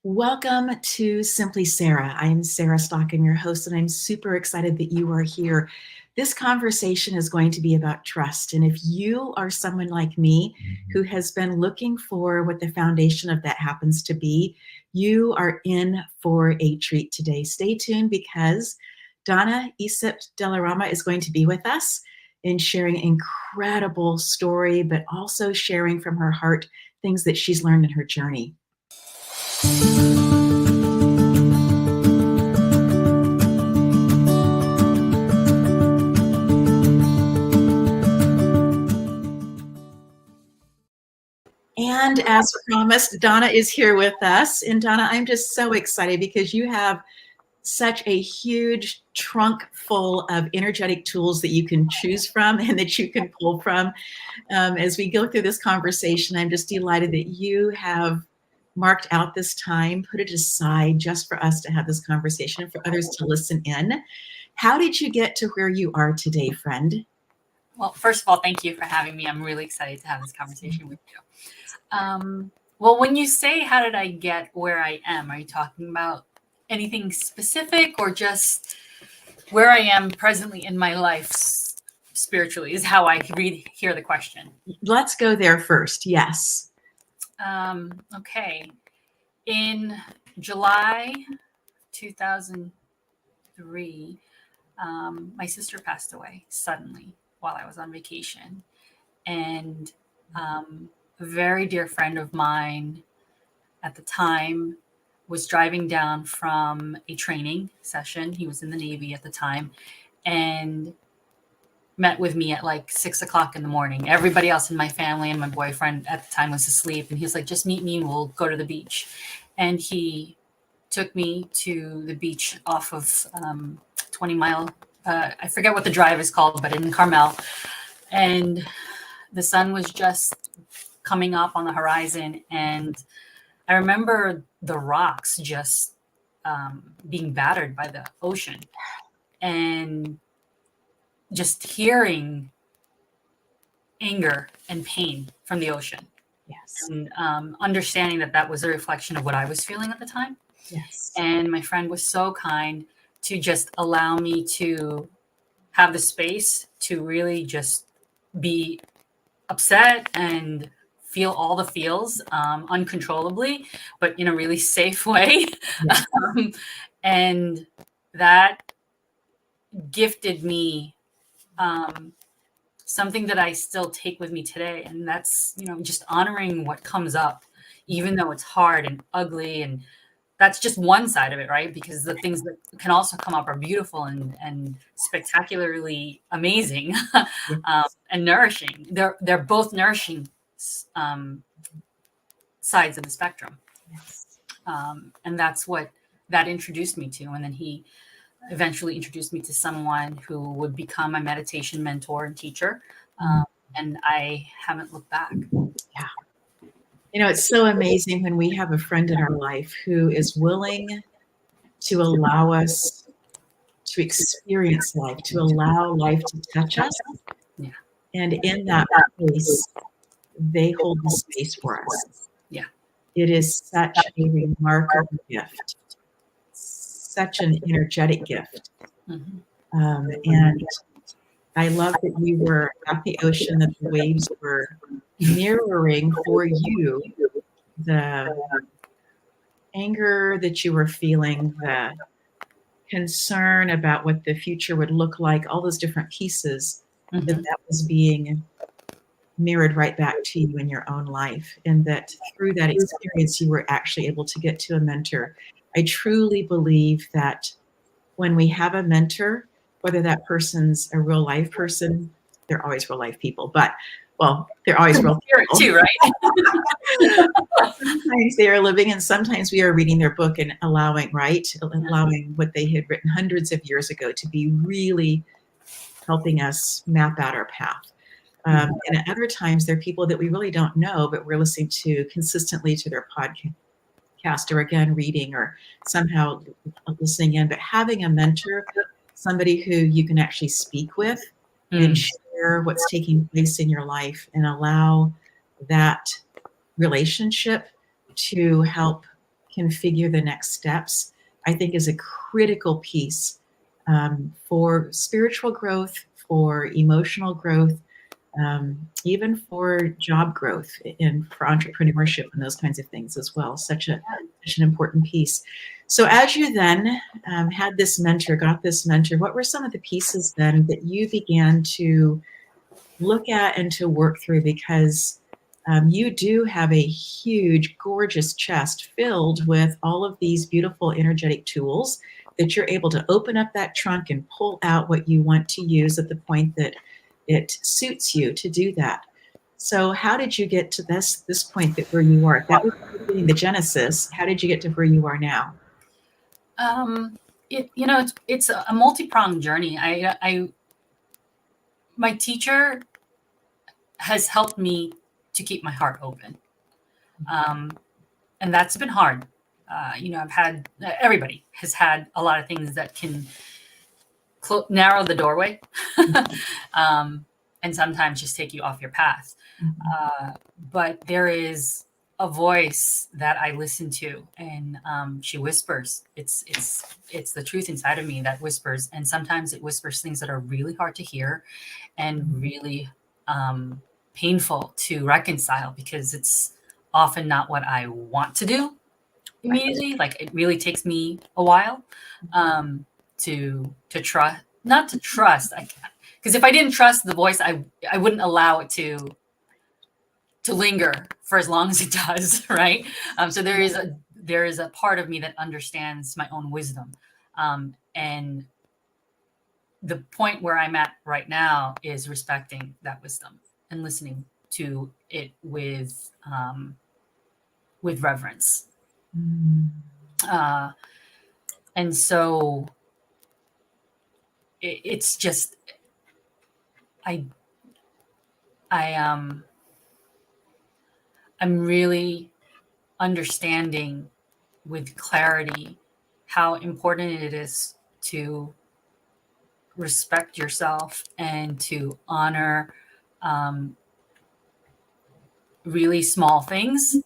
Welcome to Simply Sarah. I'm Sarah Stockham, your host, and I'm super excited that you are here. This conversation is going to be about trust. And if you are someone like me who has been looking for what the foundation of that happens to be, you are in for a treat today. Stay tuned because Donna Isip is going to be with us and sharing incredible story, but also sharing from her heart things that she's learned in her journey. And as promised, Donna is here with us. And Donna, I'm just so excited because you have such a huge trunk full of energetic tools that you can choose from and that you can pull from. As we go through this conversation, I'm just delighted that you have marked out this time, put it aside just for us to have this conversation, for others to listen in. How did you get to where you are today, friend? Well, first of all, thank you for having me. I'm really excited to have this conversation with you. Well, when you say how did I get where I am, are you talking about anything specific or just where I am presently in my life spiritually is how I hear the question? Let's go there first. Yes. Okay. In July 2003, my sister passed away suddenly while I was on vacation. And a very dear friend of mine at the time was driving down from a training session. He was in the Navy at the time and met with me at like 6 o'clock in the morning. Everybody else in my family and my boyfriend at the time was asleep. And he was like, just meet me and we'll go to the beach. And he took me to the beach off of 20 Mile. I forget what the drive is called, but in Carmel. And the sun was just coming up on the horizon. And I remember the rocks just being battered by the ocean and just hearing anger and pain from the ocean. Yes. And understanding that that was a reflection of what I was feeling at the time. Yes. And my friend was so kind to just allow me to have the space to really just be upset and feel all the feels uncontrollably, but in a really safe way. Yes. And that gifted me something that I still take with me today. And that's, just honoring what comes up, even though it's hard and ugly. And that's just one side of it, right? Because the things that can also come up are beautiful and spectacularly amazing and nourishing. They're both nourishing sides of the spectrum. Yes. And that's what that introduced me to. And then he eventually introduced me to someone who would become my meditation mentor and teacher. And I haven't looked back. Yeah. It's so amazing when we have a friend in our life who is willing to allow us to experience life, to allow life to touch us. Yeah. And in that place, they hold the space for us. Yeah. It is such a remarkable gift, such an energetic gift. Mm-hmm. And I love that you were at the ocean, that the waves were mirroring for you the anger that you were feeling, the concern about what the future would look like, all those different pieces that was being mirrored right back to you in your own life. And that through that experience, you were actually able to get to a mentor. I truly believe that when we have a mentor, whether that person's a real life person, they're always real life people, but they're always real people too, right? Sometimes they are living, and sometimes we are reading their book and allowing what they had written hundreds of years ago to be really helping us map out our path. And at other times, they're people that we really don't know, but we're listening to consistently to their podcast, or again, reading, or somehow listening in. But having a mentor, somebody who you can actually speak with and share what's taking place in your life and allow that relationship to help configure the next steps, I think is a critical piece for spiritual growth, for emotional growth, even for job growth and for entrepreneurship and those kinds of things as well. Such an important piece. So as you then had this mentor, got this mentor, what were some of the pieces then that you began to look at and to work through? Because you do have a huge, gorgeous chest filled with all of these beautiful energetic tools that you're able to open up that trunk and pull out what you want to use at the point that it suits you to do that. So how did you get to this point that where you are? That was the genesis. How did you get to where you are now? It's a multi-pronged journey. My teacher has helped me to keep my heart open. And that's been hard. Everybody has had a lot of things that can narrow the doorway and sometimes just take you off your path. But there is a voice that I listen to, and she whispers. It's the truth inside of me that whispers, and sometimes it whispers things that are really hard to hear and really painful to reconcile, because it's often not what I want to do immediately. Like, it really takes me a while to trust, not to trust, because if I didn't trust the voice, I wouldn't allow it to linger for as long as it does, right? So there is a part of me that understands my own wisdom, and the point where I'm at right now is respecting that wisdom and listening to it with reverence. And so it's just, I'm really understanding with clarity how important it is to respect yourself and to honor really small things,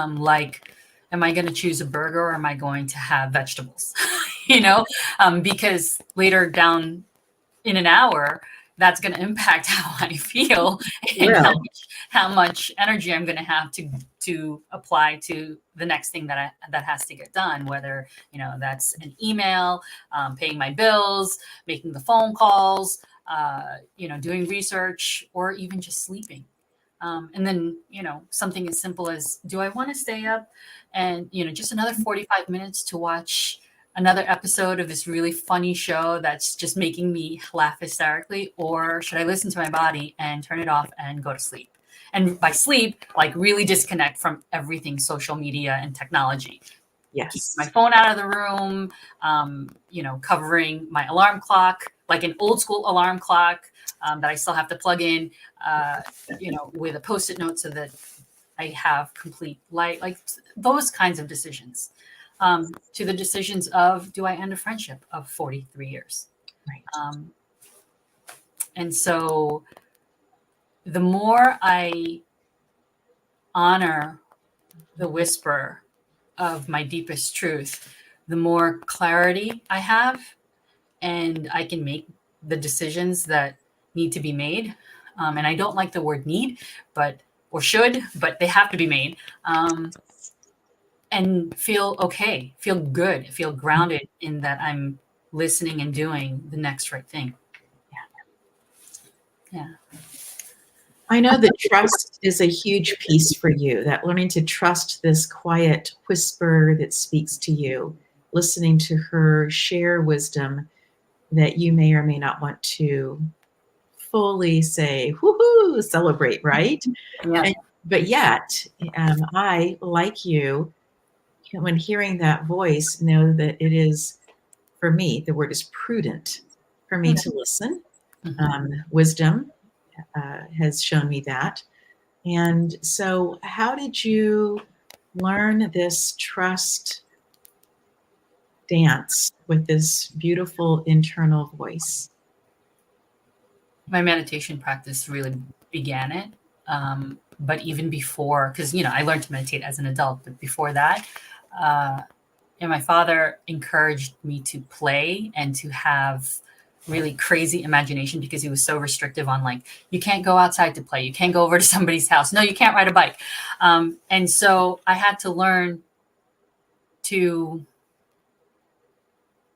like, am I going to choose a burger or am I going to have vegetables? Because later down in an hour, that's going to impact how I feel and how much energy I'm going to have to apply to the next thing that has to get done, whether, that's an email, paying my bills, making the phone calls, doing research, or even just sleeping. And then, something as simple as, do I want to stay up and, just another 45 minutes to watch another episode of this really funny show that's just making me laugh hysterically? Or should I listen to my body and turn it off and go to sleep? And by sleep, like, really disconnect from everything social media and technology. Yes. Keep my phone out of the room, covering my alarm clock, like an old school alarm clock that I still have to plug in, with a Post-it note so that I have complete light, like those kinds of decisions. To the decisions of, do I end a friendship of 43 years? Right. And so the more I honor the whisper of my deepest truth, the more clarity I have, and I can make the decisions that need to be made. And I don't like the word need, or should, but they have to be made. And feel okay, feel good, feel grounded in that I'm listening and doing the next right thing. Yeah. I know that trust is a huge piece for you, that learning to trust this quiet whisper that speaks to you, listening to her share wisdom that you may or may not want to fully say, woohoo, celebrate, right? Yeah. But yet, I, like you, when hearing that voice, know that it is, for me, the word is prudent for me to listen. Wisdom has shown me that. And so how did you learn this trust dance with this beautiful internal voice? My meditation practice really began it. But even before, because, I learned to meditate as an adult, but before that, And my father encouraged me to play and to have really crazy imagination, because he was so restrictive on, like, you can't go outside to play. You can't go over to somebody's house. No, you can't ride a bike. And so I had to learn to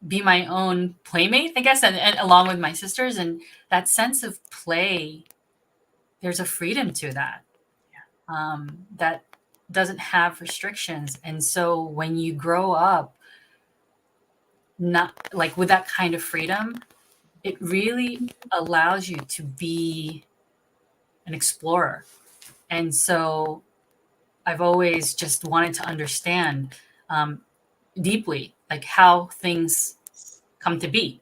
be my own playmate, I guess, and along with my sisters. And that sense of play, there's a freedom to that, that doesn't have restrictions. And so when you grow up not like with that kind of freedom, it really allows you to be an explorer. And so I've always just wanted to understand deeply, like, how things come to be.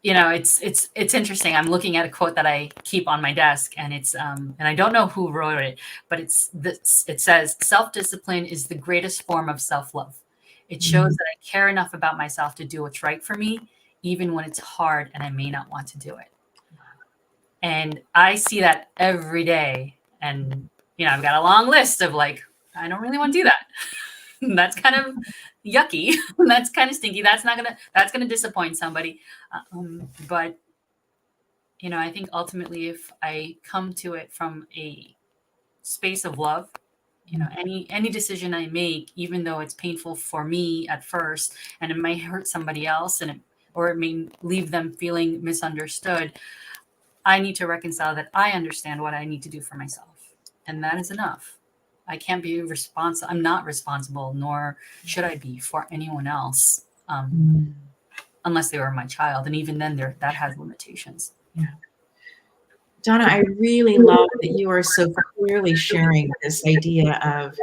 You know, it's interesting. I'm looking at a quote that I keep on my desk, and it's and I don't know who wrote it, but it says, self-discipline is the greatest form of self-love. It shows that I care enough about myself to do what's right for me, even when it's hard and I may not want to do it. And I see that every day. And, you know, I've got a long list of, like, I don't really want to do that. That's kind of yucky. That's kind of stinky. That's going to disappoint somebody. But, you know, I think ultimately, if I come to it from a space of love, you know, any decision I make, even though it's painful for me at first, and it may hurt somebody else, or it may leave them feeling misunderstood, I need to reconcile that I understand what I need to do for myself. And that is enough. I can't be responsible. I'm not responsible, nor should I be, for anyone else, unless they were my child. And even then, that has limitations. Yeah. Donna, I really love that you are so clearly sharing this idea of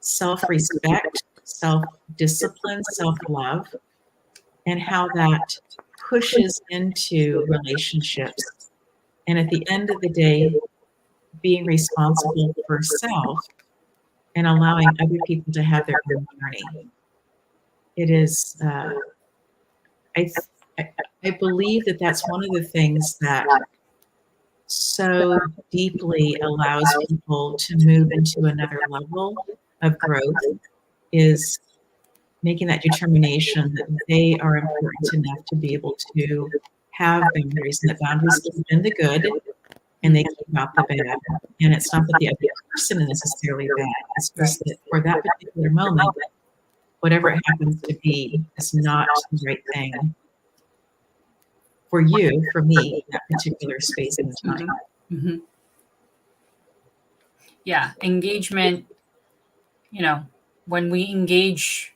self-respect, self-discipline, self-love, and how that pushes into relationships. And at the end of the day, being responsible for self and allowing other people to have their own journey. It is, I believe that that's one of the things that so deeply allows people to move into another level of growth, is making that determination that they are important enough to be able to have boundaries, and the boundaries keep in the good and they keep out the bad. And it's not that the other person is necessarily bad, it's just that for that particular moment, whatever it happens to be is not the right thing for you, for me, that particular space and time. Mm-hmm. Yeah, engagement, you know, when we engage,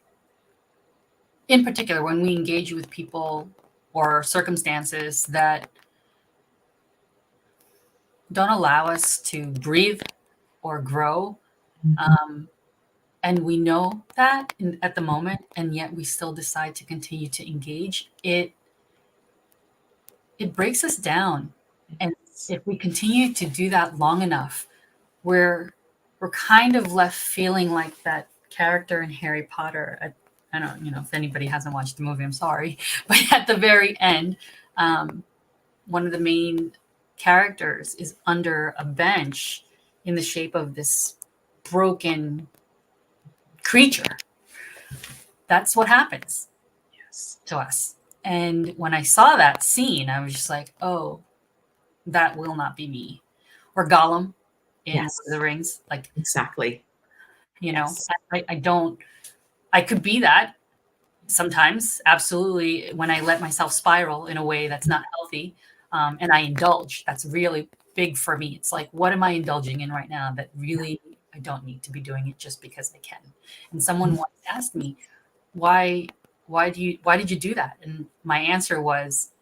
in particular, when we engage with people or circumstances that don't allow us to breathe or grow, and we know that at the moment, and yet we still decide to continue to engage, it breaks us down. And if we continue to do that long enough, we're kind of left feeling like that character in Harry Potter. I don't, you know, if anybody hasn't watched the movie, I'm sorry, but at the very end, one of the main characters is under a bench in the shape of this broken creature. That's what happens to us. And when I saw that scene, I was just like, oh, that will not be me. Or Gollum in Lord of the Rings. Like, exactly. You know, I could be that sometimes, absolutely, when I let myself spiral in a way that's not healthy, and I indulge. That's really big for me. It's like, what am I indulging in right now that really I don't need to be doing it just because I can? And someone once asked me, why did you do that? And my answer was,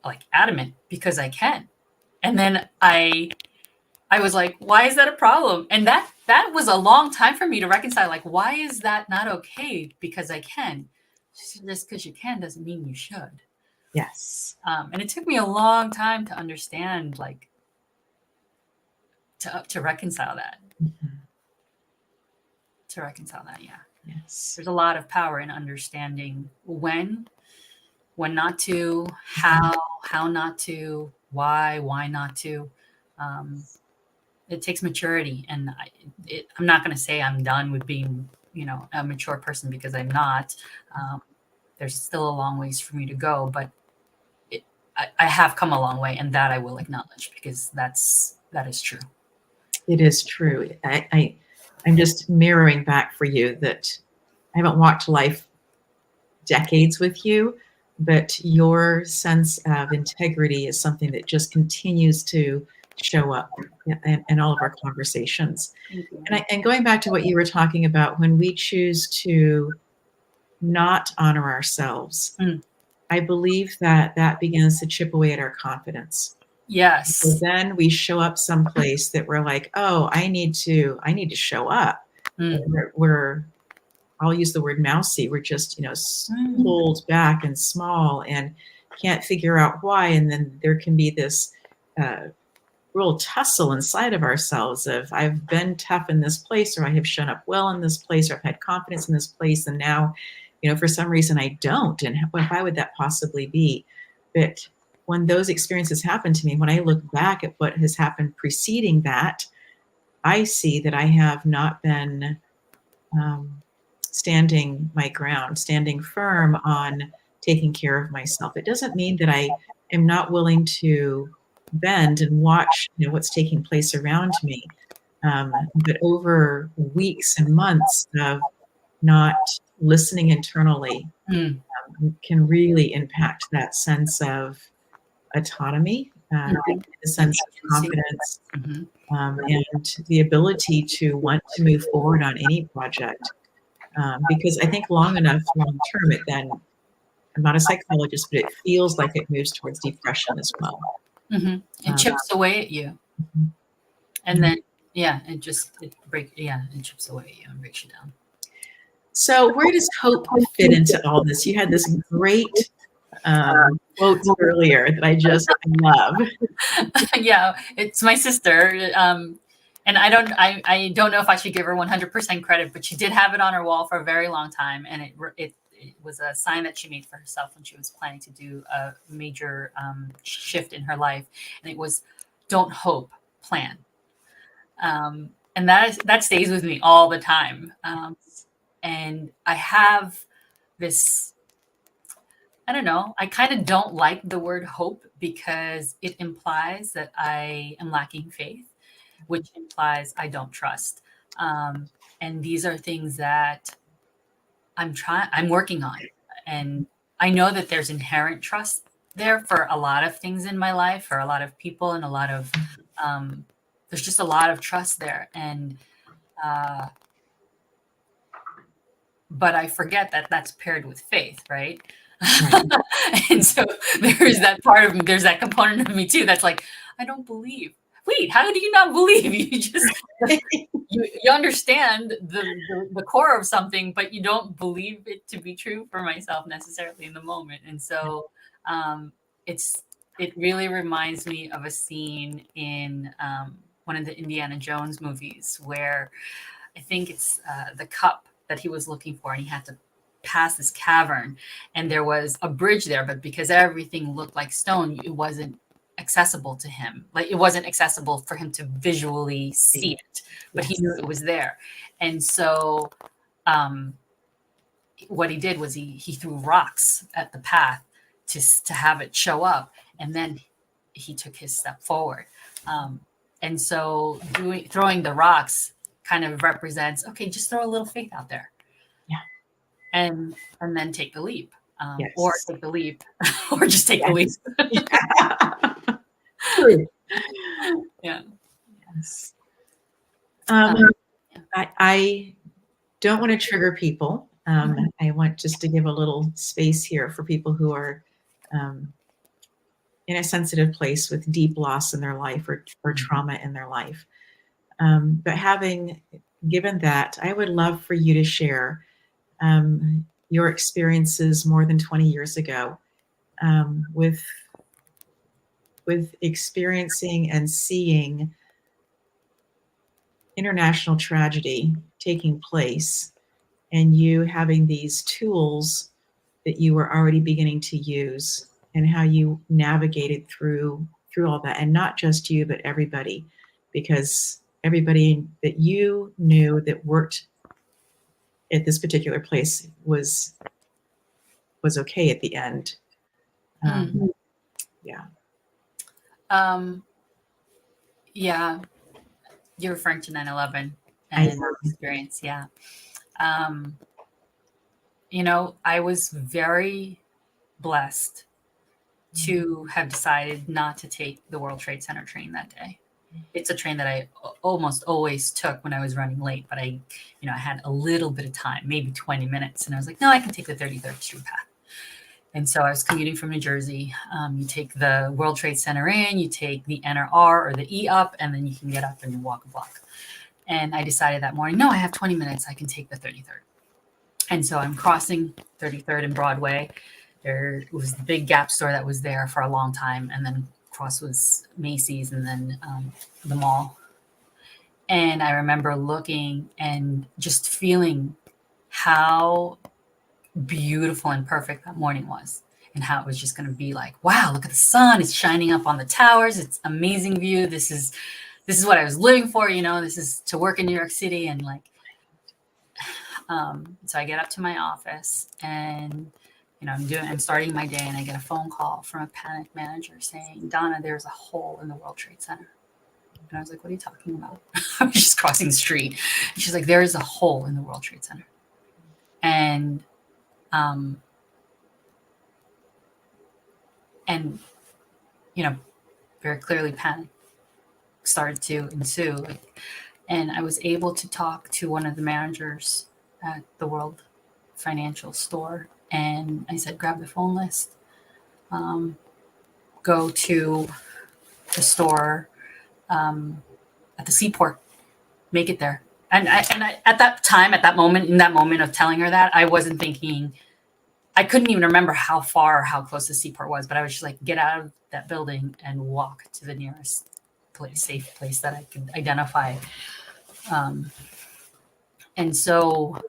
like, adamant, because I can. And then I was like, why is that a problem? And that was a long time for me to reconcile. Like, why is that not okay? Because I can. Just because you can doesn't mean you should. Yes. And it took me a long time to understand, like, to reconcile that. To reconcile that, yeah. Yes. There's a lot of power in understanding when not to, how not to, why not to. it takes maturity, and I'm not going to say I'm done with being, a mature person, because I'm not. There's still a long ways for me to go, but I have come a long way, and that I will acknowledge, because that is true. It is true. I'm just mirroring back for you that I haven't walked life decades with you, but your sense of integrity is something that just continues to show up in all of our conversations. And going back to what you were talking about, when we choose to not honor ourselves, I believe that begins to chip away at our confidence. Yes. So then we show up someplace that we're like, oh, I need to show up. I'll use the word mousy. We're just, pulled back and small and can't figure out why. And then there can be this real tussle inside of ourselves of, I've been tough in this place, or I have shown up well in this place, or I've had confidence in this place. And now, for some reason I don't. And why would that possibly be? But when those experiences happen to me, when I look back at what has happened preceding that, I see that I have not been standing my ground, standing firm on taking care of myself. It doesn't mean that I am not willing to bend and watch what's taking place around me. But over weeks and months of not listening internally can really impact that sense of autonomy, the sense of confidence, and the ability to want to move forward on any project. Because I think long term, it then, I'm not a psychologist, but it feels like it moves towards depression as well. It chips away at you. And then, it chips away at you and breaks you down. So where does hope fit into all this? You had this great quote earlier that I just love. Yeah, it's my sister. And I don't know if I should give her 100% credit, but she did have it on her wall for a very long time. And it was a sign that she made for herself when she was planning to do a major shift in her life. And it was, don't hope, plan. And that stays with me all the time. And I have this, I don't know, I kind of don't like the word hope, because it implies that I am lacking faith, which implies I don't trust. And these are things that I'm working on. And I know that there's inherent trust there for a lot of things in my life, for a lot of people, and a lot of, there's just a lot of trust there. And, but I forget that that's paired with faith, right? And so there's that part of me, there's that component of me too, that's like, I don't believe. Wait, how do you not believe? You just you understand the core of something, but you don't believe it to be true for myself necessarily in the moment. And so it really reminds me of a scene in one of the Indiana Jones movies, where I think it's the cup that he was looking for, and he had to pass this cavern, and there was a bridge there, but because everything looked like stone, it wasn't accessible to him. Like, it wasn't accessible for him to visually see it, but he knew it was there. And so what he did was he threw rocks at the path to have it show up, and then he took his step forward. And so throwing the rocks kind of represents, okay, just throw a little faith out there. And then take the leap, or take the leap, or just take the leap. Yes. I don't want to trigger people. I want just to give a little space here for people who are in a sensitive place with deep loss in their life, or trauma in their life. But having given that, I would love for you to share your experiences more than 20 years ago with experiencing and seeing international tragedy taking place, and you having these tools that you were already beginning to use, and how you navigated through all that, and not just you, but everybody, because everybody that you knew that worked at this particular place was okay at the end. Yeah. Yeah. You're referring to 9/11 I and experience. Yeah. I was very blessed to have decided not to take the World Trade Center train that day. It's a train that I almost always took when I was running late, but I had a little bit of time, maybe 20 minutes. And I was like, no, I can take the 33rd Street path. And so I was commuting from New Jersey. You take the World Trade Center in, you take the NR or the E up, and then you can get up and walk a block. And I decided that morning, no, I have 20 minutes. I can take the 33rd. And so I'm crossing 33rd and Broadway. There was the big Gap store that was there for a long time. And then across was Macy's and then the mall. And I remember looking and just feeling how beautiful and perfect that morning was, and how it was just going to be like, wow, look at the sun. It's shining up on the towers. It's amazing view. This is what I was living for. This is to work in New York City. And like, so I get up to my office and, I'm starting my day, and I get a phone call from a panic manager saying, Donna, there's a hole in the World Trade Center. And I was like, what are you talking about? I was just crossing the street. And she's like, there is a hole in the World Trade Center. And, very clearly panic started to ensue. And I was able to talk to one of the managers at the World Financial Store. And I said, grab the phone list, go to the store at the seaport, make it there. And I, at that moment of telling her that, I wasn't thinking, I couldn't even remember how far or how close the seaport was, but I was just like, get out of that building and walk to the nearest safe place that I could identify. And so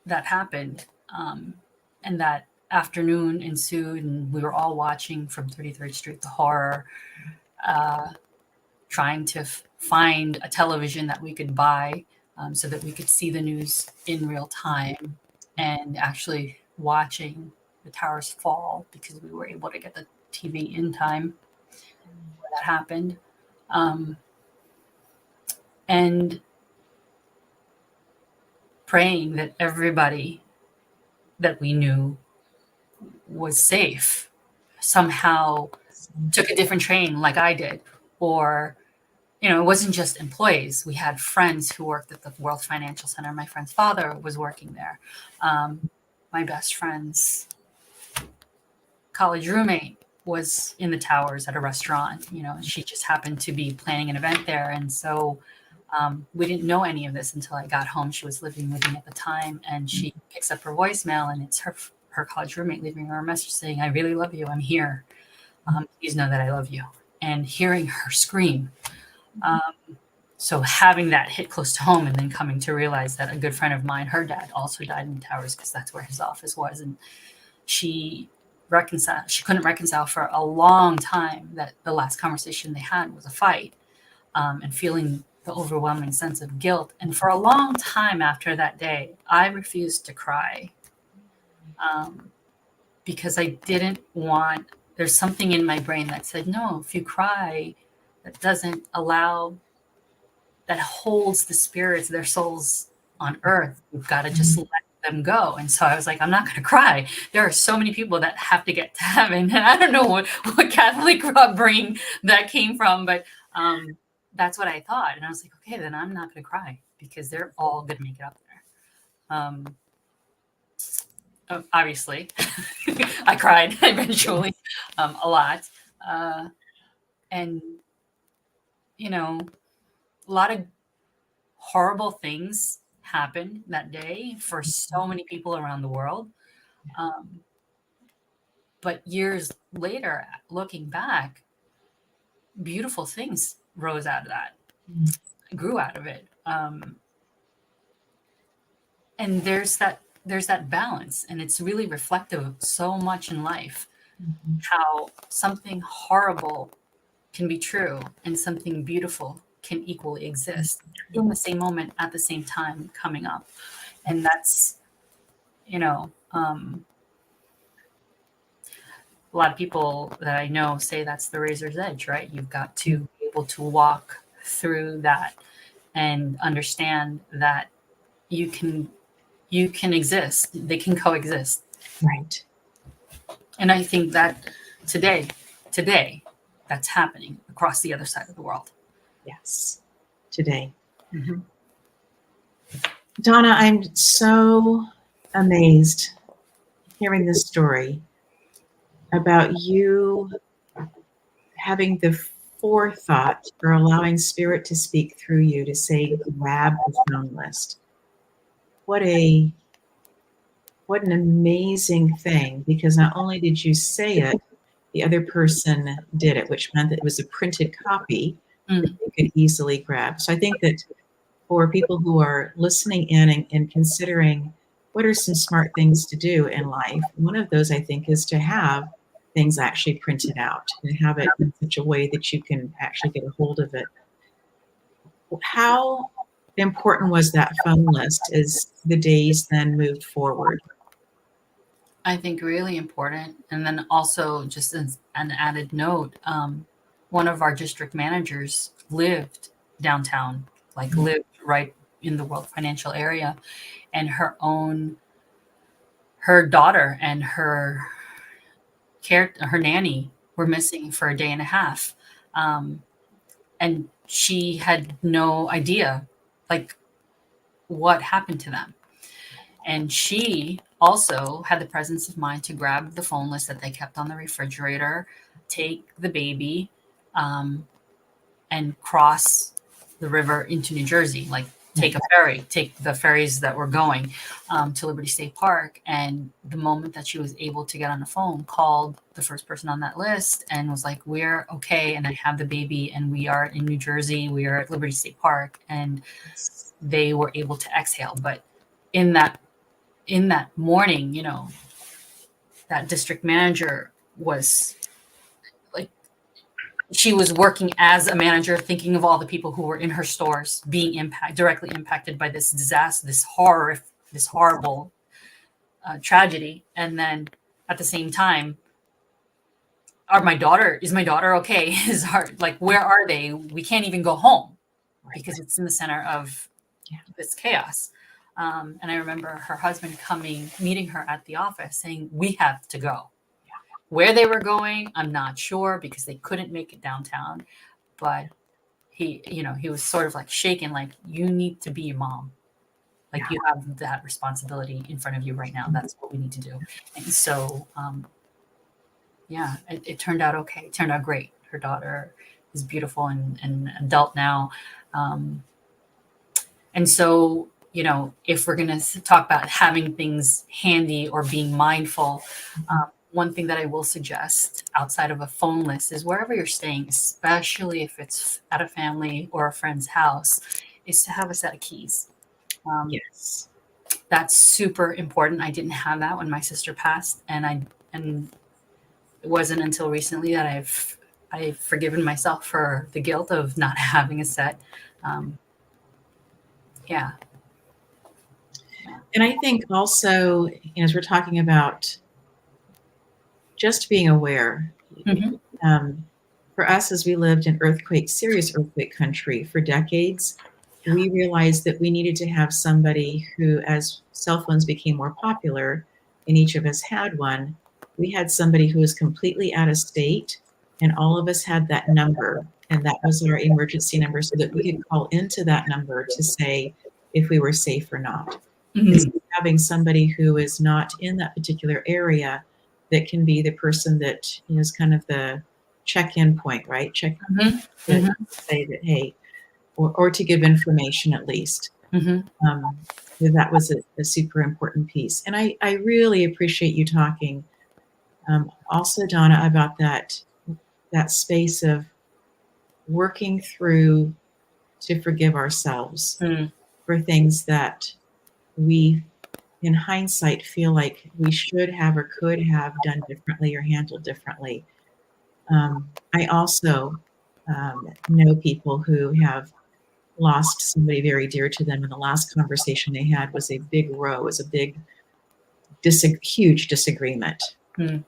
that happened. And that afternoon ensued, and we were all watching from 33rd Street, the horror, trying to find a television that we could buy so that we could see the news in real time, and actually watching the towers fall because we were able to get the TV in time when that happened. And praying that everybody that we knew was safe, somehow took a different train like I did. Or, it wasn't just employees. We had friends who worked at the World Financial Center. My friend's father was working there. My best friend's college roommate was in the towers at a restaurant. She just happened to be planning an event there. And so we didn't know any of this until I got home. She was living with me at the time, and she picks up her voicemail, and it's her college roommate leaving her a message saying, I really love you. I'm here. Please know that I love you. And hearing her scream. So having that hit close to home, and then coming to realize that a good friend of mine, her dad, also died in the towers because that's where his office was. And she couldn't reconcile for a long time that the last conversation they had was a fight, and feeling the overwhelming sense of guilt. And for a long time after that day, I refused to cry because I didn't want, there's something in my brain that said, no, if you cry, that doesn't allow, that holds the spirits, their souls on earth. You've got to just let them go. And so I was like, I'm not going to cry. There are so many people that have to get to heaven. And I don't know what Catholic upbringing that came from, but that's what I thought. And I was like, okay, then I'm not going to cry because they're all going to make it up there. Obviously, I cried eventually a lot. And, a lot of horrible things happened that day for so many people around the world. But years later, looking back, beautiful things rose out of that, grew out of it. And there's that balance, and it's really reflective of so much in life, how something horrible can be true and something beautiful can equally exist in the same moment at the same time coming up. And that's, a lot of people that I know say that's the razor's edge, right? You've got to be able to walk through that and understand that you can exist. They can coexist. Right. And I think that today, that's happening across the other side of the world. Yes. Today. Mm-hmm. Donna, I'm so amazed hearing this story about you having the forethought or allowing spirit to speak through you to say, grab the phone list. What an amazing thing, because not only did you say it, the other person did it, which meant that it was a printed copy that you could easily grab. So I think that for people who are listening in and considering what are some smart things to do in life, one of those, I think, is to have things actually printed out and have it in such a way that you can actually get a hold of it. How important was that phone list as the days then moved forward? I think really important. And then also, just as an added note, one of our district managers lived downtown, lived right in the World Financial area, and her daughter and her nanny were missing for a day and a half. And she had no idea what happened to them. And she also had the presence of mind to grab the phone list that they kept on the refrigerator, take the baby, and cross the river into New Jersey, take a ferry, take the ferries that were going to Liberty State Park. And the moment that she was able to get on the phone, called the first person on that list and was like, we're okay. And I have the baby and we are in New Jersey. We are at Liberty State Park. And they were able to exhale. But in that morning, that district manager was she was working as a manager, thinking of all the people who were in her stores being directly impacted by this disaster, this horrible tragedy. And then at the same time, is my daughter okay? Where are they? We can't even go home because it's in the center of this chaos. And I remember her husband meeting her at the office saying, we have to go. Where they were going, I'm not sure, because they couldn't make it downtown. But he was sort of shaken, you need to be a mom. You have that responsibility in front of you right now. That's what we need to do. And so, it turned out okay. It turned out great. Her daughter is beautiful and adult now. And so, if we're going to talk about having things handy or being mindful, one thing that I will suggest outside of a phone list is wherever you're staying, especially if it's at a family or a friend's house, is to have a set of keys. Yes. That's super important. I didn't have that when my sister passed, and it wasn't until recently that I've forgiven myself for the guilt of not having a set. And I think also, as we're talking about just being aware, for us, as we lived in serious earthquake country for decades, we realized that we needed to have somebody who, as cell phones became more popular, and each of us had one, we had somebody who was completely out of state, and all of us had that number, and that was our emergency number, so that we could call into that number to say if we were safe or not. Having somebody who is not in that particular area that can be the person that is kind of the check-in point, right? Say that, hey, or to give information at least. That was a super important piece. And I really appreciate you talking also, Donna, about that space of working through to forgive ourselves for things that we, in hindsight, feel like we should have or could have done differently or handled differently. I also know people who have lost somebody very dear to them. And the last conversation they had was a big row, was a big, huge disagreement. Mm.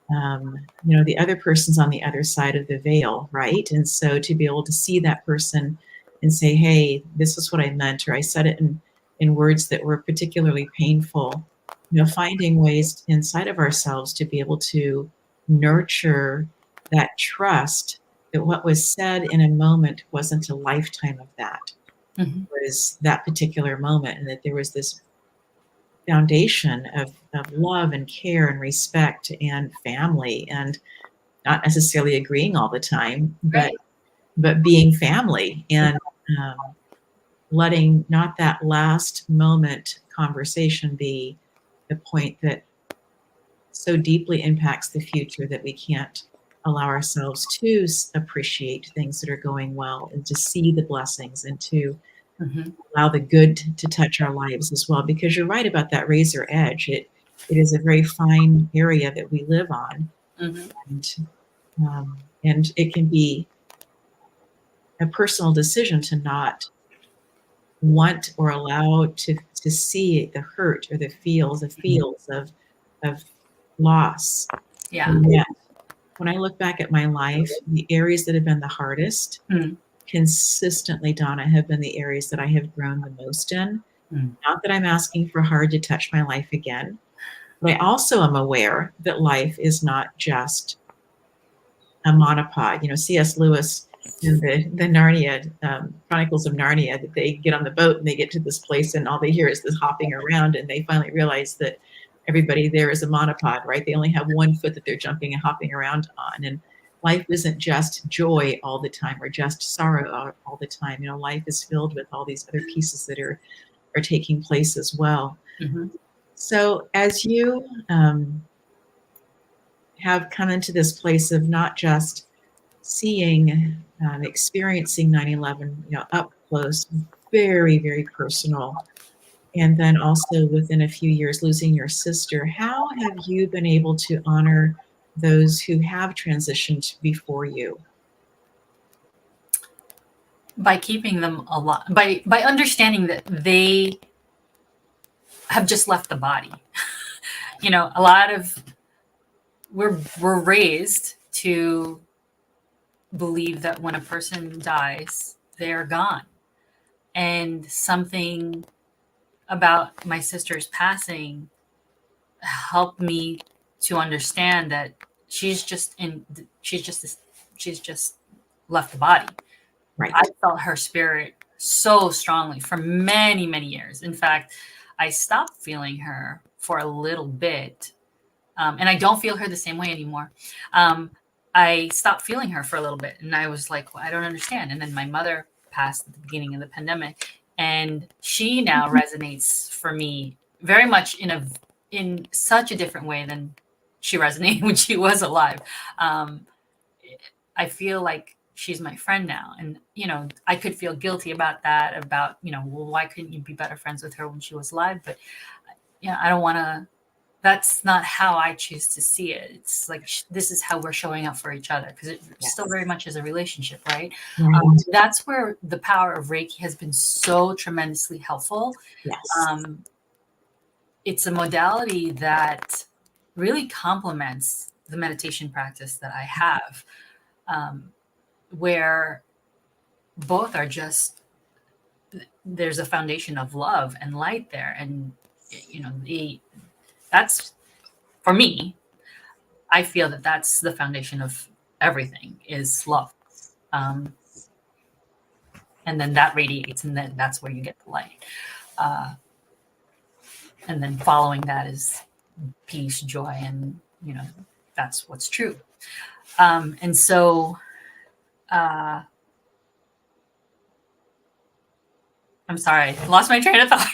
And, the other person's on the other side of the veil, right? And so to be able to see that person and say, hey, this is what I meant, or I said it in words that were particularly painful, finding ways inside of ourselves to be able to nurture that trust that what was said in a moment wasn't a lifetime of that. Mm-hmm. It was that particular moment, and that there was this foundation of love and care and respect and family, and not necessarily agreeing all the time, Right. but being family, and um, letting not that last moment conversation be the point that so deeply impacts the future that we can't allow ourselves to appreciate things that are going well, and to see the blessings, and to Mm-hmm. allow the good to touch our lives as well. Because you're right about that razor edge. It is a very fine area that we live on, Mm-hmm. and it can be a personal decision to not want or allow to see the hurt or the feels of loss. Yeah. And yet, when I look back at my life, the areas that have been the hardest Mm. consistently, Donna, have been the areas that I have grown the most in. Mm. Not that I'm asking for hard to touch my life again, but I also am aware that life is not just a monopod. C.S. Lewis in the Narnia, Chronicles of Narnia, that they get on the boat and they get to this place and all they hear is this hopping around, and they finally realize that everybody there is a monopod, right? They only have one foot that they're jumping and hopping around on. And life isn't just joy all the time, or just sorrow all the time. Life is filled with all these other pieces that are taking place as well. Mm-hmm. So as you have come into this place of not just seeing, experiencing 9/11, up close, very, very personal, and then also within a few years losing your sister, how have you been able to honor those who have transitioned before you? By keeping them alive, by understanding that they have just left the body. A lot of we're raised to believe that when a person dies, they're gone. And something about my sister's passing helped me to understand that she's just left the body. Right. I felt her spirit so strongly for many, many years. In fact, I stopped feeling her for a little bit. And I don't feel her the same way anymore. I stopped feeling her for a little bit, and I was like, well, I don't understand. And then my mother passed at the beginning of the pandemic, and she now resonates for me very much in such a different way than she resonated when she was alive. I feel like she's my friend now, and I could feel guilty about that. About well, why couldn't you be better friends with her when she was alive? But I don't want to. That's not how I choose to see it. It's like this is how we're showing up for each other, because it still very much is a relationship, right? Right. That's where the power of Reiki has been so tremendously helpful. Yes. It's a modality that really complements the meditation practice that I have, where both are just there's a foundation of love and light there, and that's for me. I feel that that's the foundation of everything is love. And then that radiates, and then that's where you get the light. And then following that is peace, joy, and that's what's true. And so I'm sorry, I lost my train of thought.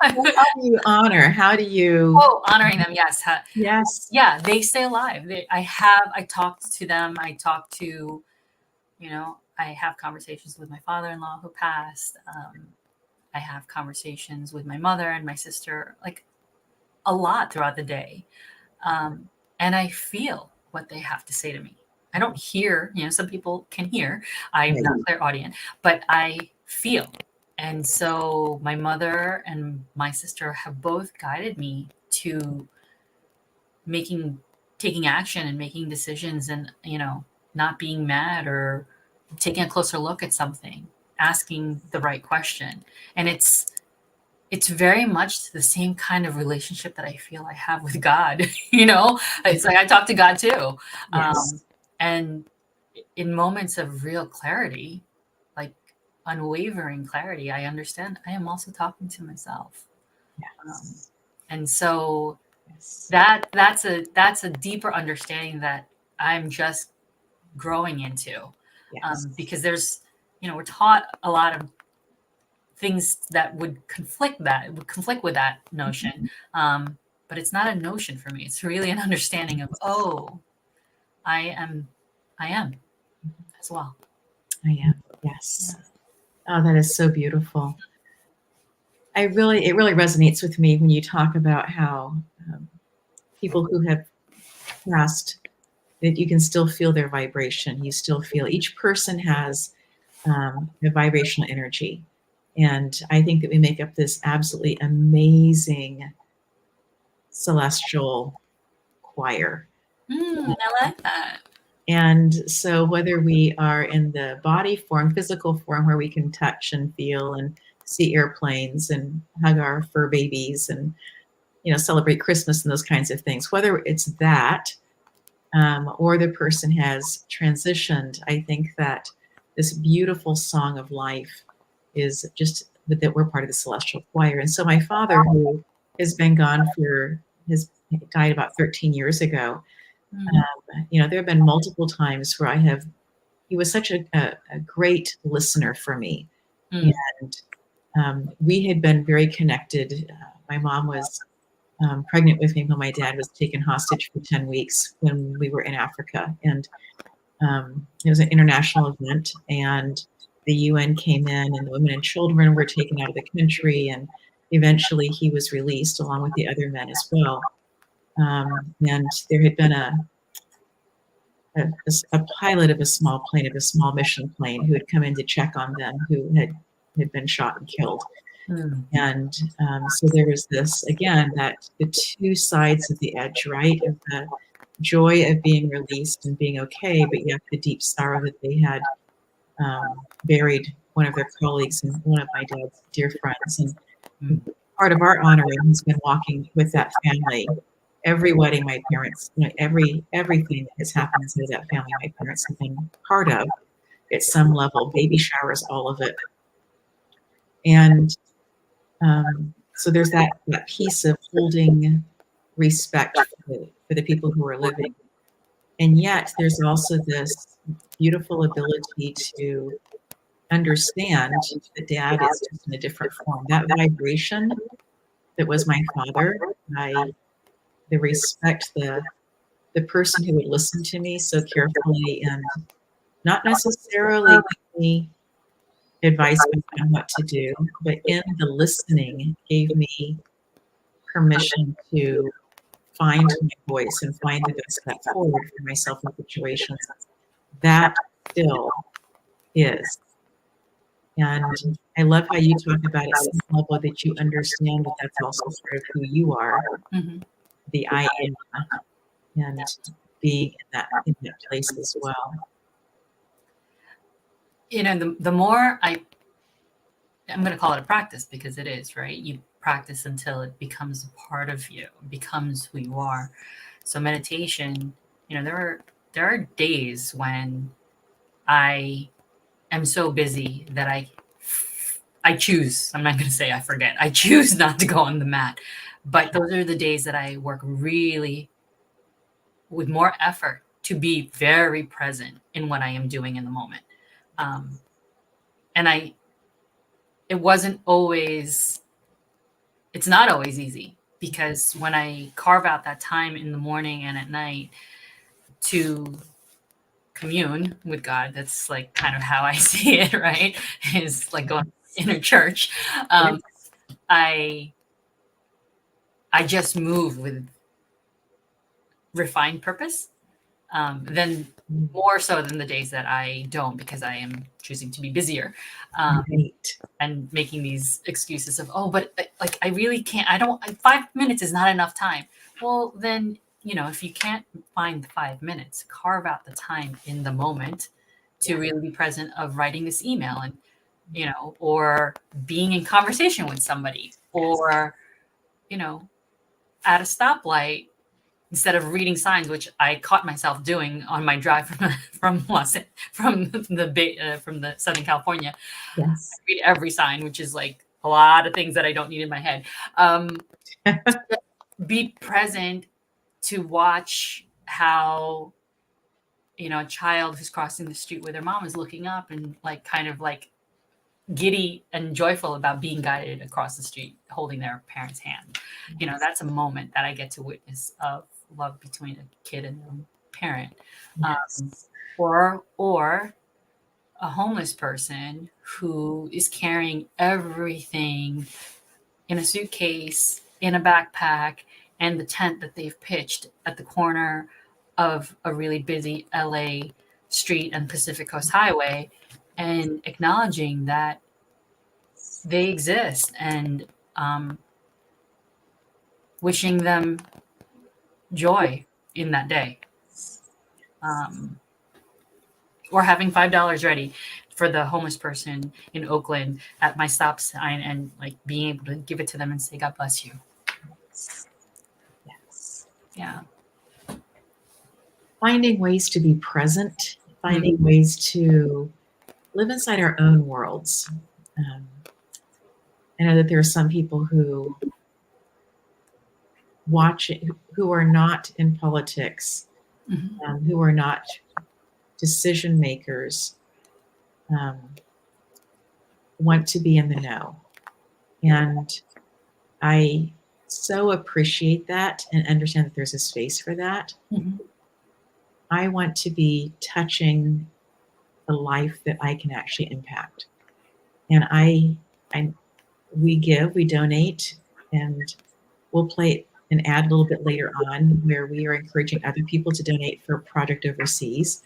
How do you honor? How do you? Oh, honoring them, yes. Yes. Yeah, they stay alive. I talked to them. I have conversations with my father-in-law who passed. I have conversations with my mother and my sister, like a lot throughout the day. And I feel what they have to say to me. I don't hear, some people can hear. I'm Right. not clairaudient, but I feel. And so my mother and my sister have both guided me to taking action and making decisions, and, not being mad or taking a closer look at something, asking the right question. And it's very much the same kind of relationship that I feel I have with God. It's like I talk to God too. Yes. And in moments of real clarity, like unwavering clarity, I understand I am also talking to myself. Yes. And so Yes. that's a deeper understanding that I'm just growing into. Yes. Because there's, we're taught a lot of things that would conflict with that notion. But it's not a notion for me. It's really an understanding of, I am as well. I am. Yes. Oh, that is so beautiful. It really resonates with me when you talk about how people who have passed, that you can still feel their vibration. You still feel each person has a vibrational energy. And I think that we make up this absolutely amazing celestial choir. I like that. And so whether we are in the body form, physical form, where we can touch and feel and see airplanes and hug our fur babies and, celebrate Christmas and those kinds of things, whether it's that or the person has transitioned, I think that this beautiful song of life is just that we're part of the celestial choir. And so my father, who has been gone he died about 13 years ago. There have been multiple times where he was such a great listener for me. And we had been very connected. My mom was pregnant with me when my dad was taken hostage for 10 weeks when we were in Africa. And it was an international event, and the UN came in, and the women and children were taken out of the country. And eventually he was released along with the other men as well. And there had been a pilot of a small mission plane, who had come in to check on them, who had been shot and killed. And so there was this, again, that the two sides of the edge, right? Of the joy of being released and being okay, but yet the deep sorrow that they had buried one of their colleagues and one of my dad's dear friends. And part of our honoring has been walking with that family. Every wedding my parents, everything that has happened inside that family, my parents have been part of at some level, baby showers, all of it. And so there's that piece of holding respect for the people who are living. And yet there's also this beautiful ability to understand that dad is just in a different form. That vibration that was my father, the respect, the person who would listen to me so carefully and not necessarily give me advice on what to do, but in the listening gave me permission to find my voice and find the best step forward for myself in situations. That still is. And I love how you talk about it some level that you understand that that's also part of who you are, the I am, and being in that place as well. The more I'm going to call it a practice, because it is, right? You practice until it becomes a part of you, becomes who you are. So meditation, there are days when I am so busy that I choose, I'm not going to say I forget, I choose not to go on the mat. But those are the days that I work really with more effort to be very present in what I am doing in the moment. And it's not always easy, because when I carve out that time in the morning and at night to commune with God, that's like kind of how I see it, right? Is like going inner church. I just move with refined purpose. Then more so than the days that I don't, because I am choosing to be busier, Right. and making these excuses of, oh, but like I really can't. I don't. 5 minutes is not enough time. Well, then if you can't find the 5 minutes, carve out the time in the moment to really be present of writing this email, and or being in conversation with somebody, or at a stoplight, instead of reading signs, which I caught myself doing on my drive from the Southern California. Yes. I read every sign, which is like a lot of things that I don't need in my head. Be present to watch how a child who's crossing the street where their mom is looking up and kind of giddy and joyful about being guided across the street, holding their parent's hand. That's a moment that I get to witness of love between a kid and a parent. Yes. Or a homeless person who is carrying everything in a suitcase, in a backpack, and the tent that they've pitched at the corner of a really busy LA street and Pacific Coast Highway, and acknowledging that they exist, and wishing them joy in that day. Or having $5 ready for the homeless person in Oakland at my stop sign, and being able to give it to them and say, God bless you. Yes. Yeah. Finding ways to be present, finding ways to live inside our own worlds. I know that there are some people who who are not in politics, who are not decision makers, want to be in the know. And I so appreciate that and understand that there's a space for that. I want to be touching the life that I can actually impact. And we donate, and we'll play an ad a little bit later on where we are encouraging other people to donate for a project overseas.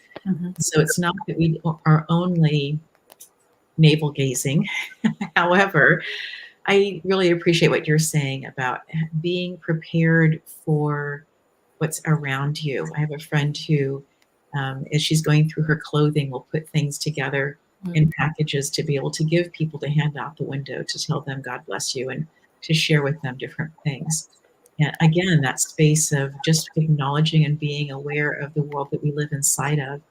So it's not that we are only navel gazing. However, I really appreciate what you're saying about being prepared for what's around you. I have a friend who, as she's going through her clothing, will put things together in packages to be able to give people to hand out the window, to tell them God bless you, and to share with them different things. And again, that space of just acknowledging and being aware of the world that we live inside of,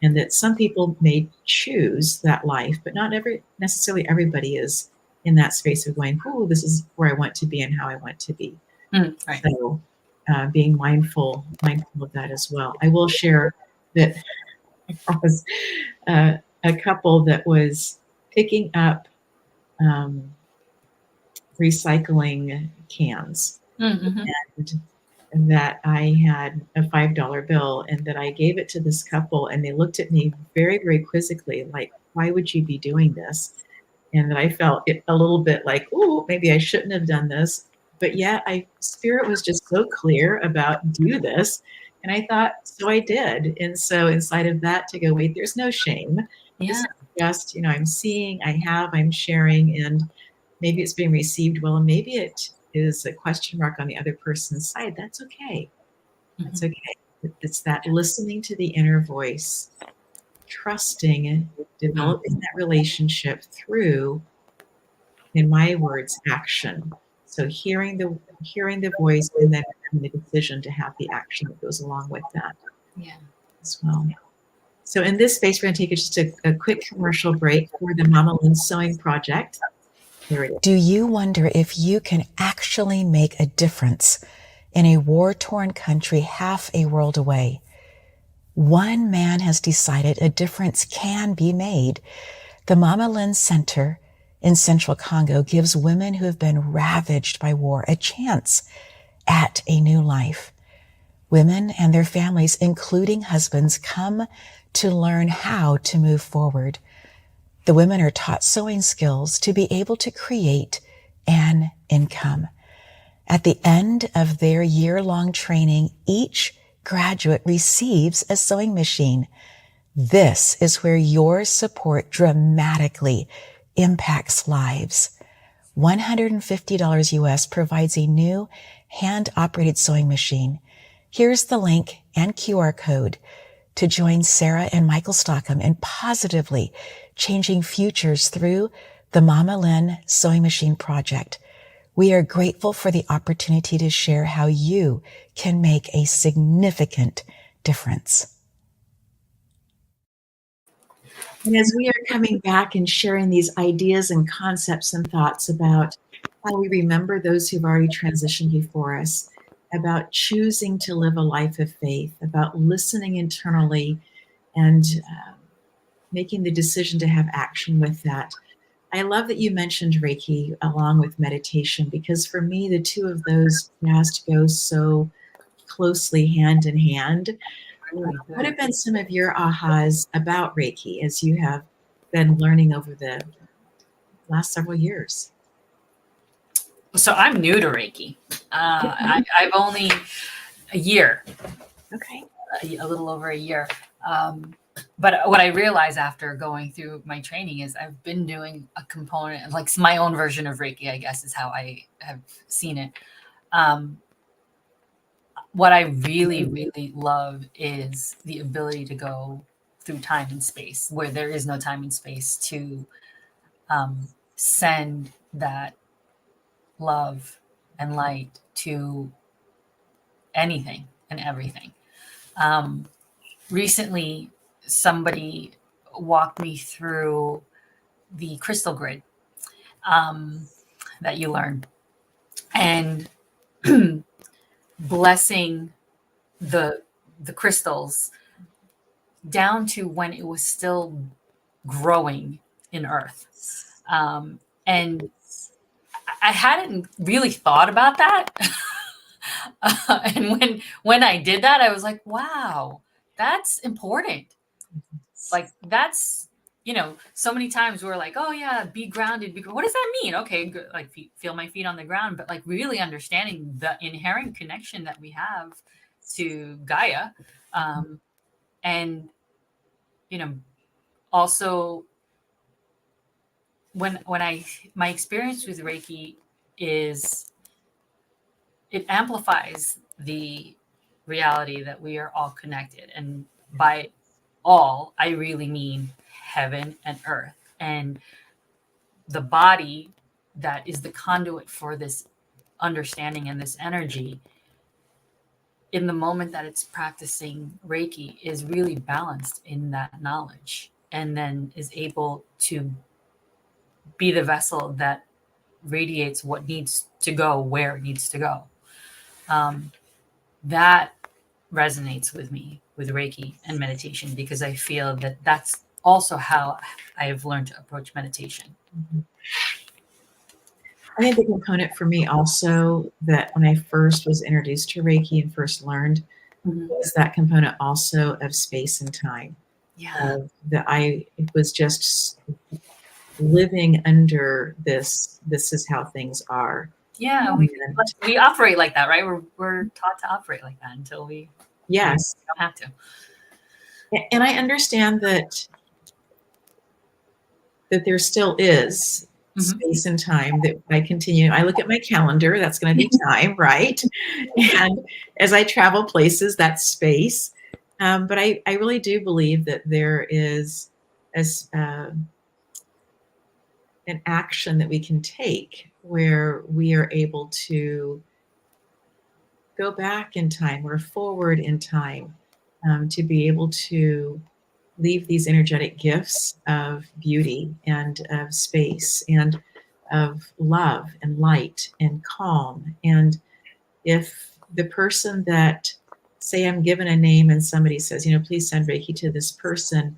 and that some people may choose that life, but not necessarily everybody is in that space of going, oh, this is where I want to be and how I want to be. Right. So being mindful of that as well. I will share that I was a couple that was picking up recycling cans, and that I had a $5 bill, and that I gave it to this couple, and they looked at me very, very quizzically, like, why would you be doing this? And that I felt it a little bit like, oh, maybe I shouldn't have done this. But yet spirit was just so clear about do this. And I thought, so I did. And so inside of that, to go, wait, there's no shame. Yeah. This is just, I'm seeing, I'm sharing, and maybe it's being received well, and maybe it is a question mark on the other person's side. That's okay. That's okay. It's that listening to the inner voice, trusting, developing that relationship through, in my words, action. So hearing the voice, and then making the decision to have the action that goes along with that. Yeah. As well. So in this space, we're going to take just a quick commercial break for the Mama Lynn Sewing Project. Here it is. Do you wonder if you can actually make a difference in a war-torn country half a world away? One man has decided a difference can be made. The Mama Lynn Center in Central Congo gives women who have been ravaged by war a chance at a new life. Women and their families, including husbands, come to learn how to move forward. The women are taught sewing skills to be able to create an income. At the end of their year-long training, each graduate receives a sewing machine. This is where your support dramatically impacts lives. $150 US provides a new hand-operated sewing machine. Here's the link and QR code to join Sarah and Michael Stockham in positively changing futures through the Mama Lynn Sewing Machine Project. We are grateful for the opportunity to share how you can make a significant difference. And as we are coming back and sharing these ideas and concepts and thoughts about how we remember those who've already transitioned before us, about choosing to live a life of faith, about listening internally and making the decision to have action with that. I love that you mentioned Reiki along with meditation, because for me, the two of those just go so closely hand in hand. What have been some of your ahas about Reiki as you have been learning over the last several years? So I'm new to Reiki. I've only a year. Okay. A little over a year. But what I realized after going through my training is I've been doing a component, like my own version of Reiki, I guess is how I have seen it. What I really, really love is the ability to go through time and space where there is no time and space, to send that love and light to anything and everything. Recently, somebody walked me through the crystal grid that you learn, and blessing the crystals down to when it was still growing in earth. And I hadn't really thought about that. And when I did that, I was like, wow, that's important. Like that's, so many times we're like, oh yeah, be grounded. What does that mean? Okay, good. Like feel my feet on the ground, but like really understanding the inherent connection that we have to Gaia. And, also when my experience with Reiki is it amplifies the reality that we are all connected. And by all, I really mean heaven and earth. And the body that is the conduit for this understanding and this energy, in the moment that it's practicing Reiki, is really balanced in that knowledge, and then is able to be the vessel that radiates what needs to go where it needs to go. That resonates with me with Reiki and meditation, because I feel that that's also how I have learned to approach meditation. Mm-hmm. I think the component for me also that when I first was introduced to Reiki and first learned was that component also of space and time. Yeah. It was just living under this is how things are. Yeah, we operate like that, right? We're taught to operate like that until we yes don't have to. And I understand that there still is space and time that I continue. I look at my calendar, that's going to be time, right? And as I travel places, that's space. But I really do believe that there is an action that we can take where we are able to go back in time or forward in time, to be able to leave these energetic gifts of beauty and of space and of love and light and calm. And if the person that, say I'm given a name and somebody says, please send Reiki to this person,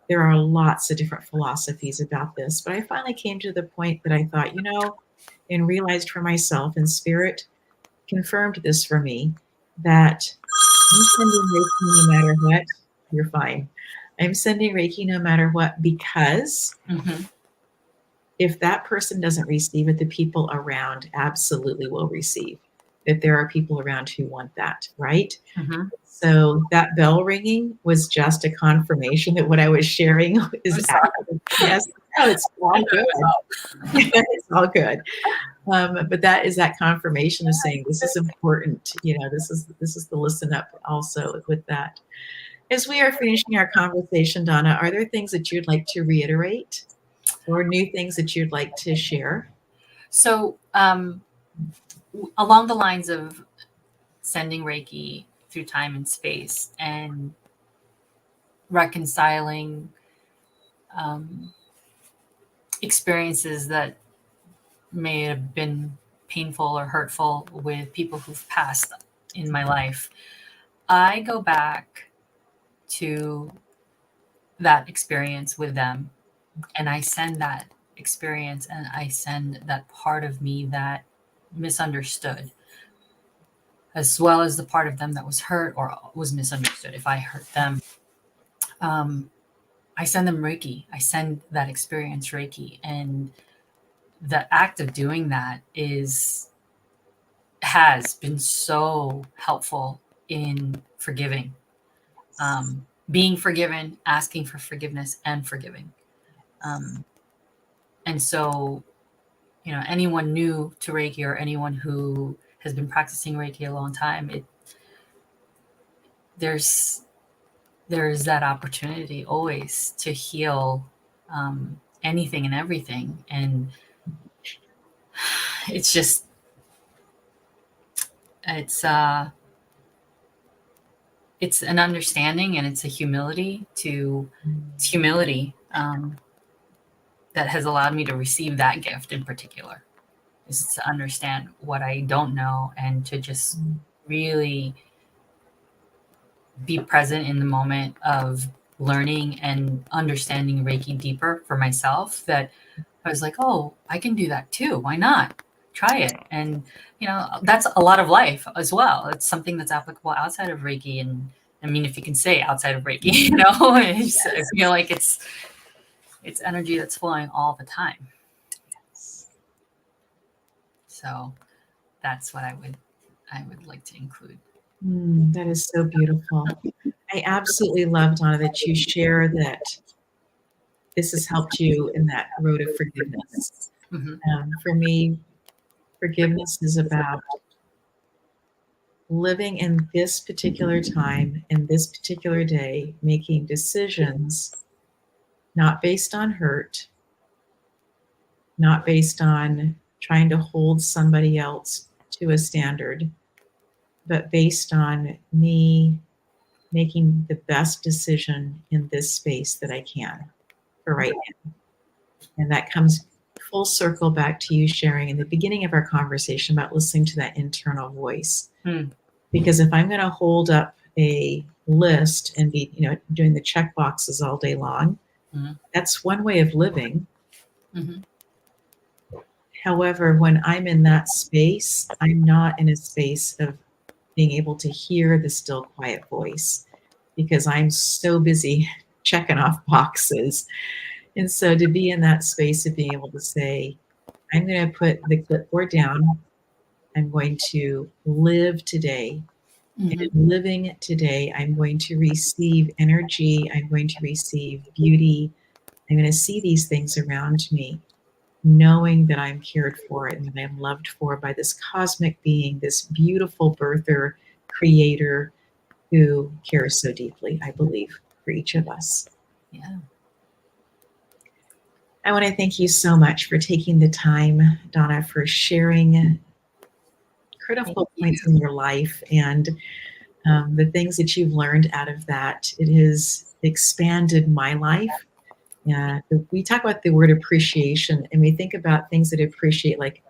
there are lots of different philosophies about this. But I finally came to the point that I thought, and realized for myself, and Spirit confirmed this for me, that I'm sending Reiki no matter what. You're fine. I'm sending Reiki no matter what, because if that person doesn't receive it, the people around absolutely will receive. that there are people around who want that, right? Mm-hmm. So that bell ringing was just a confirmation that what I was sharing is accurate. Yes, no, it's all good. It's all good. But that is that confirmation of saying this is important. This is the listen up also with that. As we are finishing our conversation, Donna, are there things that you'd like to reiterate or new things that you'd like to share? So along the lines of sending Reiki through time and space and reconciling experiences that may have been painful or hurtful with people who've passed in my life, I go back to that experience with them and I send that experience and I send that part of me that misunderstood, as well as the part of them that was hurt or was misunderstood. If I hurt them, I send them Reiki. I send that experience Reiki. And the act of doing that has been so helpful in forgiving, being forgiven, asking for forgiveness and forgiving. And so, anyone new to Reiki or anyone who has been practicing Reiki a long time, there's that opportunity always to heal anything and everything. And it's just, it's an understanding and it's a humility that has allowed me to receive that gift in particular, is to understand what I don't know and to just really be present in the moment of learning and understanding Reiki deeper for myself, that I was like, oh, I can do that too. Why not? Try it. And, that's a lot of life as well. It's something that's applicable outside of Reiki. And I mean, if you can say outside of Reiki, I feel like it's energy that's flowing all the time. So that's what I would like to include. That is so beautiful. I absolutely love, Donna, that you share that this has helped you in that road of forgiveness. Mm-hmm. For me, forgiveness is about living in this particular time, in this particular day, making decisions not based on hurt, not based on trying to hold somebody else to a standard, but based on me making the best decision in this space that I can for right now. And that comes full circle back to you sharing in the beginning of our conversation about listening to that internal voice. Because if I'm going to hold up a list and be, doing the check boxes all day long, that's one way of living. Mm-hmm. However, when I'm in that space, I'm not in a space of being able to hear the still quiet voice because I'm so busy checking off boxes. And so to be in that space of being able to say, I'm going to put the clipboard down. I'm going to live today. Mm-hmm. And in living today, I'm going to receive energy. I'm going to receive beauty. I'm going to see these things around me, knowing that I'm cared for and that I'm loved for by this cosmic being, this beautiful birther, creator who cares so deeply, I believe, for each of us. Yeah. I want to thank you so much for taking the time, Donna, for sharing critical points in your life and the things that you've learned out of that. It has expanded my life. We talk about the word appreciation and we think about things that appreciate, like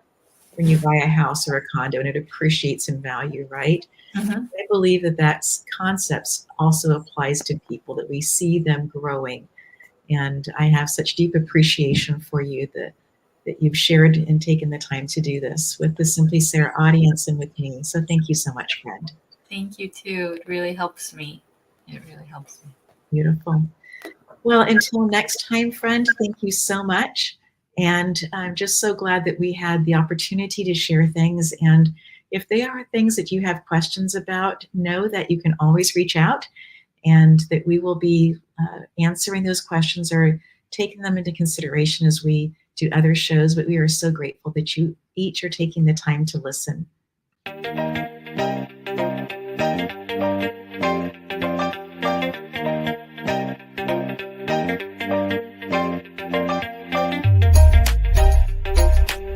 when you buy a house or a condo and it appreciates in value, right? Mm-hmm. I believe that concepts also applies to people, that we see them growing. And I have such deep appreciation for you that you've shared and taken the time to do this with the Simply Sarah audience and with me. So thank you so much, friend. Thank you too. It really helps me. Beautiful. Well, until next time, friend, thank you so much. And I'm just so glad that we had the opportunity to share things and if there are things that you have questions about, know that you can always reach out and that we will be answering those questions or taking them into consideration as we do other shows. But we are so grateful that you each are taking the time to listen.